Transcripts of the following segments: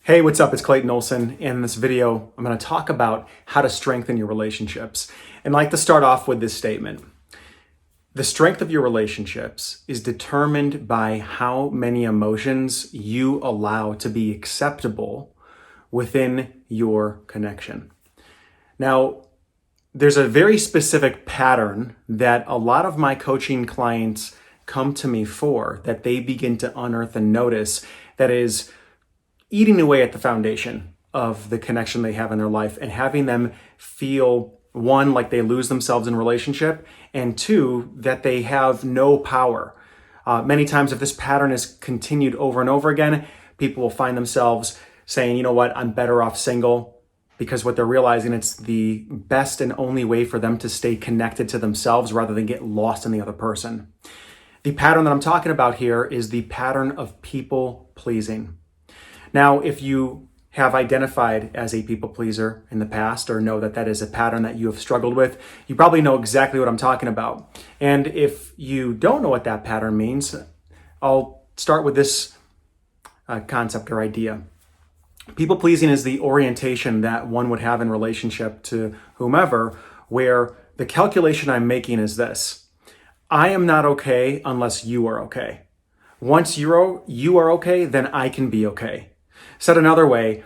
Hey, what's up? It's Clayton Olson. In this video, I'm going to talk about how to strengthen your relationships. And I'd like to start off with this statement. The strength of your relationships is determined by how many emotions you allow to be acceptable within your connection. Now, there's a very specific pattern that a lot of my coaching clients come to me for, that they begin to unearth and notice, that is eating away at the foundation of the connection they have in their life and having them feel, one, like they lose themselves in relationship, and two, that they have no power. Many times, if this pattern is continued over and over again, people will find themselves saying, you know what, I'm better off single, because what they're realizing, it's the best and only way for them to stay connected to themselves rather than get lost in the other person. The pattern that I'm talking about here is the pattern of people pleasing. Now, if you have identified as a people pleaser in the past or know that that is a pattern that you have struggled with, you probably know exactly what I'm talking about. And if you don't know what that pattern means, I'll start with this concept or idea. People pleasing is the orientation that one would have in relationship to whomever, where the calculation I'm making is this: I am not okay unless you are okay. Once you are okay, then I can be okay. Said another way,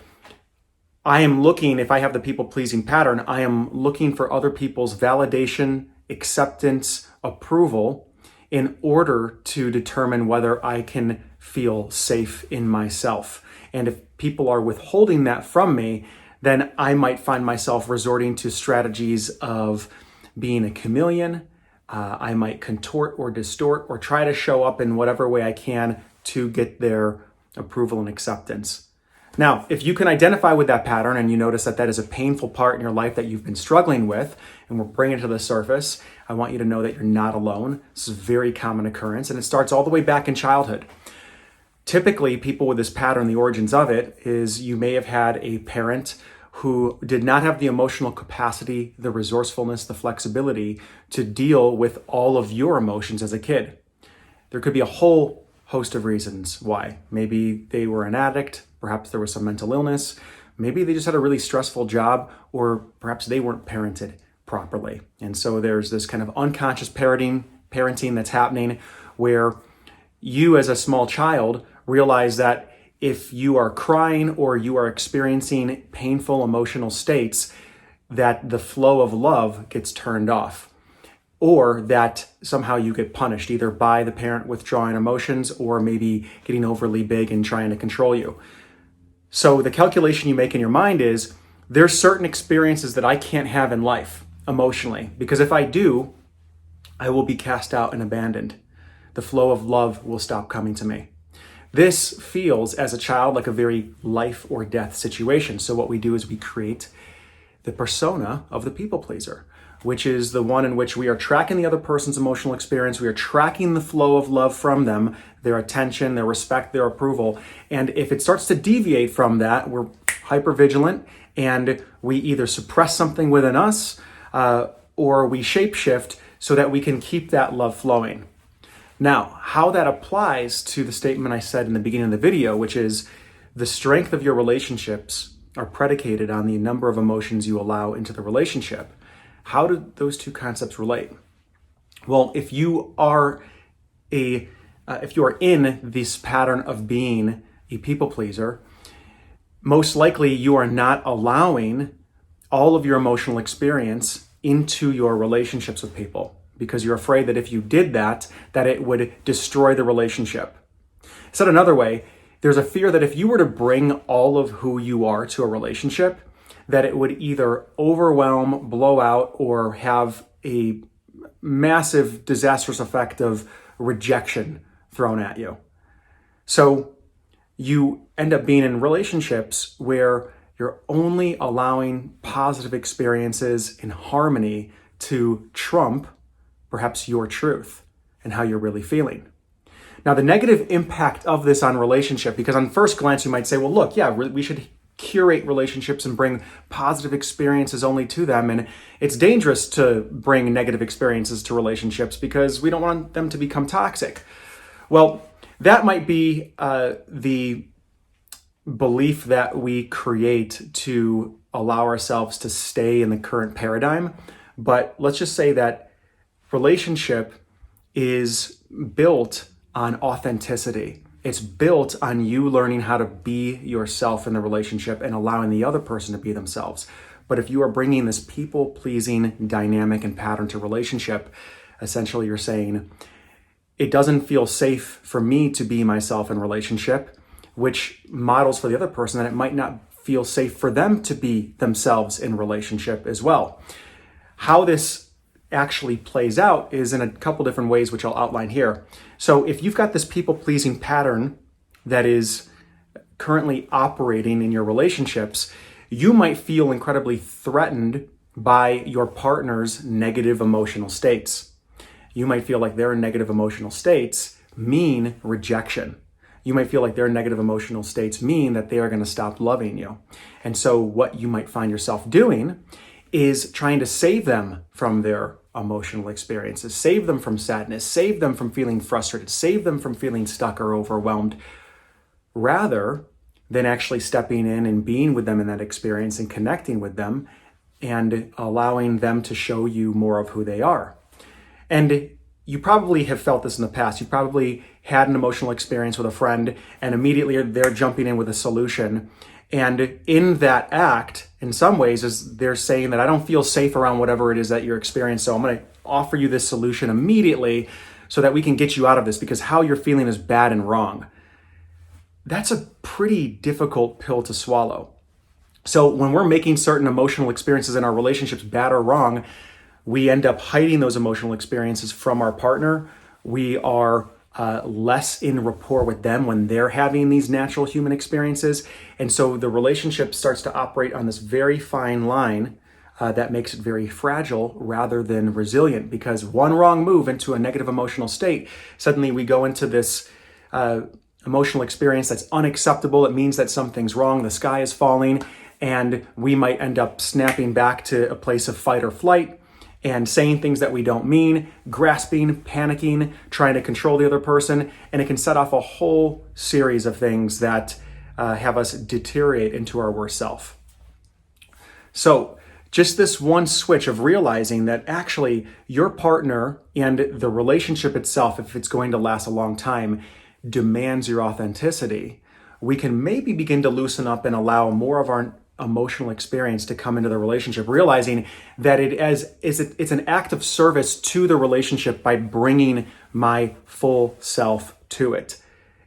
I am looking, if I have the people-pleasing pattern, I am looking for other people's validation, acceptance, approval in order to determine whether I can feel safe in myself. And if people are withholding that from me, then I might find myself resorting to strategies of being a chameleon. I might contort or distort or try to show up in whatever way I can to get their approval and acceptance. Now, if you can identify with that pattern and you notice that that is a painful part in your life that you've been struggling with, and we're bringing it to the surface, I want you to know that you're not alone. This is a very common occurrence, and it starts all the way back in childhood. Typically, people with this pattern, the origins of it, is you may have had a parent who did not have the emotional capacity, the resourcefulness, the flexibility to deal with all of your emotions as a kid. There could be a whole host of reasons why. Maybe they were an addict, perhaps there was some mental illness, maybe they just had a really stressful job, or perhaps they weren't parented properly. And so there's this kind of unconscious parenting that's happening where you as a small child realize that if you are crying or you are experiencing painful emotional states, that the flow of love gets turned off, or that somehow you get punished either by the parent withdrawing emotions or maybe getting overly big and trying to control you. So the calculation you make in your mind is, there's certain experiences that I can't have in life emotionally, because if I do, I will be cast out and abandoned. The flow of love will stop coming to me. This feels, as a child, like a very life or death situation. So what we do is we create the persona of the people pleaser, which is the one in which we are tracking the other person's emotional experience. We are tracking the flow of love from them, their attention, their respect, their approval. And if it starts to deviate from that, we're hypervigilant and we either suppress something within us or we shapeshift so that we can keep that love flowing. Now, how that applies to the statement I said in the beginning of the video, which is the strength of your relationships are predicated on the number of emotions you allow into the relationship. How do those two concepts relate? Well, if you are in this pattern of being a people pleaser, most likely you are not allowing all of your emotional experience into your relationships with people, because you're afraid that if you did that it would destroy the relationship. Said another way, there's a fear that if you were to bring all of who you are to a relationship, that it would either overwhelm, blow out, or have a massive disastrous effect of rejection thrown at you. So you end up being in relationships where you're only allowing positive experiences in harmony to trump perhaps your truth and how you're really feeling. Now, the negative impact of this on relationship, because on first glance you might say, well, look, yeah, we should curate relationships and bring positive experiences only to them. And it's dangerous to bring negative experiences to relationships because we don't want them to become toxic. Well, that might be the belief that we create to allow ourselves to stay in the current paradigm. But let's just say that relationship is built on authenticity. It's built on you learning how to be yourself in the relationship and allowing the other person to be themselves. But if you are bringing this people-pleasing dynamic and pattern to relationship, essentially you're saying, it doesn't feel safe for me to be myself in relationship, which models for the other person that it might not feel safe for them to be themselves in relationship as well. How this actually plays out is in a couple different ways, which I'll outline here. So if you've got this people-pleasing pattern that is currently operating in your relationships, you might feel incredibly threatened by your partner's negative emotional states. You might feel like their negative emotional states mean rejection. You might feel like their negative emotional states mean that they are going to stop loving you. And so what you might find yourself doing is trying to save them from their emotional experiences, save them from sadness, save them from feeling frustrated, save them from feeling stuck or overwhelmed, rather than actually stepping in and being with them in that experience and connecting with them and allowing them to show you more of who they are. And you probably have felt this in the past. You probably had an emotional experience with a friend and immediately they're jumping in with a solution. And in that act, in some ways, is they're saying that I don't feel safe around whatever it is that you're experiencing. So I'm going to offer you this solution immediately so that we can get you out of this because how you're feeling is bad and wrong. That's a pretty difficult pill to swallow. So when we're making certain emotional experiences in our relationships bad or wrong, we end up hiding those emotional experiences from our partner. We are less in rapport with them when they're having these natural human experiences. And so the relationship starts to operate on this very fine line that makes it very fragile rather than resilient, because one wrong move into a negative emotional state, suddenly we go into this emotional experience that's unacceptable. It means that something's wrong, the sky is falling, and we might end up snapping back to a place of fight or flight and saying things that we don't mean, grasping, panicking, trying to control the other person, and it can set off a whole series of things that have us deteriorate into our worst self. So just this one switch of realizing that actually your partner and the relationship itself, if it's going to last a long time, demands your authenticity, we can maybe begin to loosen up and allow more of our emotional experience to come into the relationship, realizing that it's an act of service to the relationship by bringing my full self to it.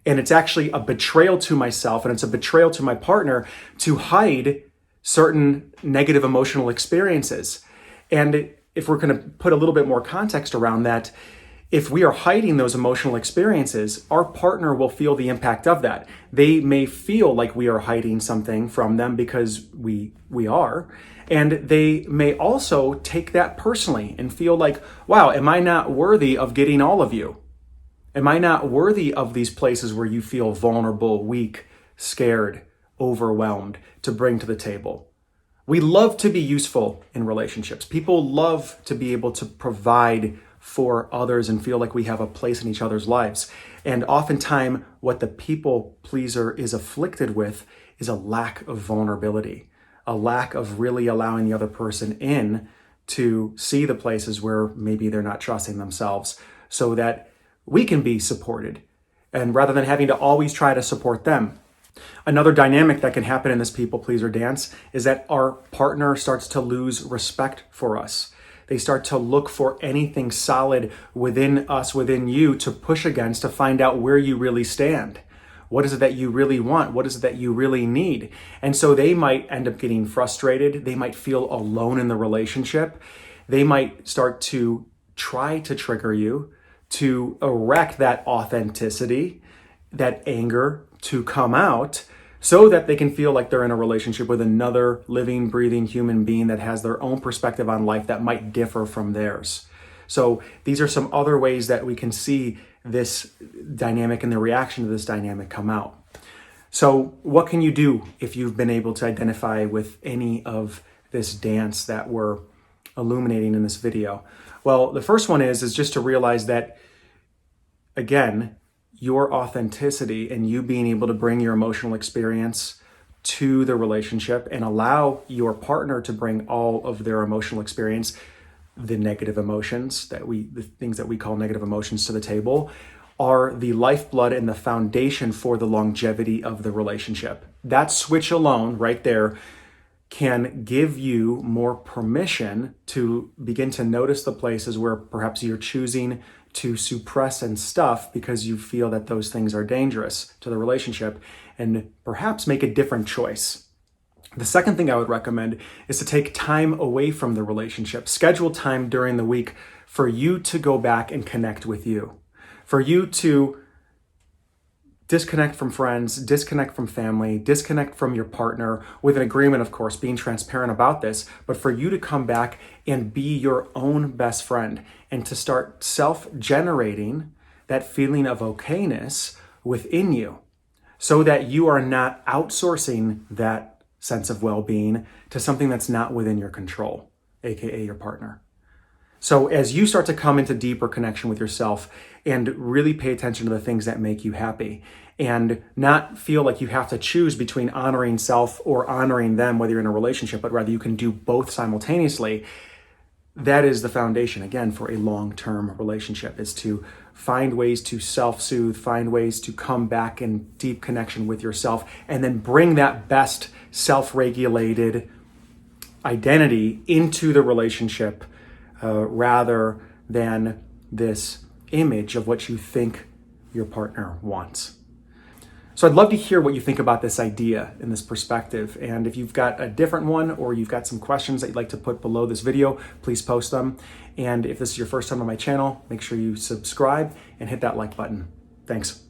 And it's actually a betrayal to myself and it's a betrayal to my partner to hide certain negative emotional experiences. And if we're going to put a little bit more context around that, if we are hiding those emotional experiences, our partner will feel the impact of that. They may feel like we are hiding something from them because we are, and they may also take that personally and feel like, wow, am I not worthy of getting all of you? Am I not worthy of these places where you feel vulnerable, weak, scared, overwhelmed to bring to the table? We love to be useful in relationships. People love to be able to provide for others and feel like we have a place in each other's lives. And oftentimes what the people pleaser is afflicted with is a lack of vulnerability, a lack of really allowing the other person in to see the places where maybe they're not trusting themselves so that we can be supported. And rather than having to always try to support them. Another dynamic that can happen in this people pleaser dance is that our partner starts to lose respect for us. They start to look for anything solid within us, within you, to push against to find out where you really stand. What is it that you really want? What is it that you really need? And so they might end up getting frustrated. They might feel alone in the relationship. They might start to try to trigger you, to erect that authenticity, that anger to come out, so that they can feel like they're in a relationship with another living, breathing human being that has their own perspective on life that might differ from theirs. So these are some other ways that we can see this dynamic and the reaction to this dynamic come out. So what can you do if you've been able to identify with any of this dance that we're illuminating in this video? Well, the first one is just to realize that, again, your authenticity and you being able to bring your emotional experience to the relationship and allow your partner to bring all of their emotional experience, the negative emotions the things that we call negative emotions to the table, are the lifeblood and the foundation for the longevity of the relationship. That switch alone right there can give you more permission to begin to notice the places where perhaps you're choosing to suppress and stuff because you feel that those things are dangerous to the relationship, and perhaps make a different choice. The second thing I would recommend is to take time away from the relationship. Schedule time during the week for you to go back and connect with you, for you to disconnect from friends, disconnect from family, disconnect from your partner, with an agreement, of course, being transparent about this, but for you to come back and be your own best friend and to start self-generating that feeling of okayness within you so that you are not outsourcing that sense of well-being to something that's not within your control, aka your partner. So as you start to come into deeper connection with yourself and really pay attention to the things that make you happy and not feel like you have to choose between honoring self or honoring them, whether you're in a relationship, but rather you can do both simultaneously, that is the foundation, again, for a long-term relationship, is to find ways to self-soothe, find ways to come back in deep connection with yourself, and then bring that best self-regulated identity into the relationship rather than this image of what you think your partner wants. So I'd love to hear what you think about this idea and this perspective. And if you've got a different one or you've got some questions that you'd like to put below this video, please post them. And if this is your first time on my channel, make sure you subscribe and hit that like button. Thanks.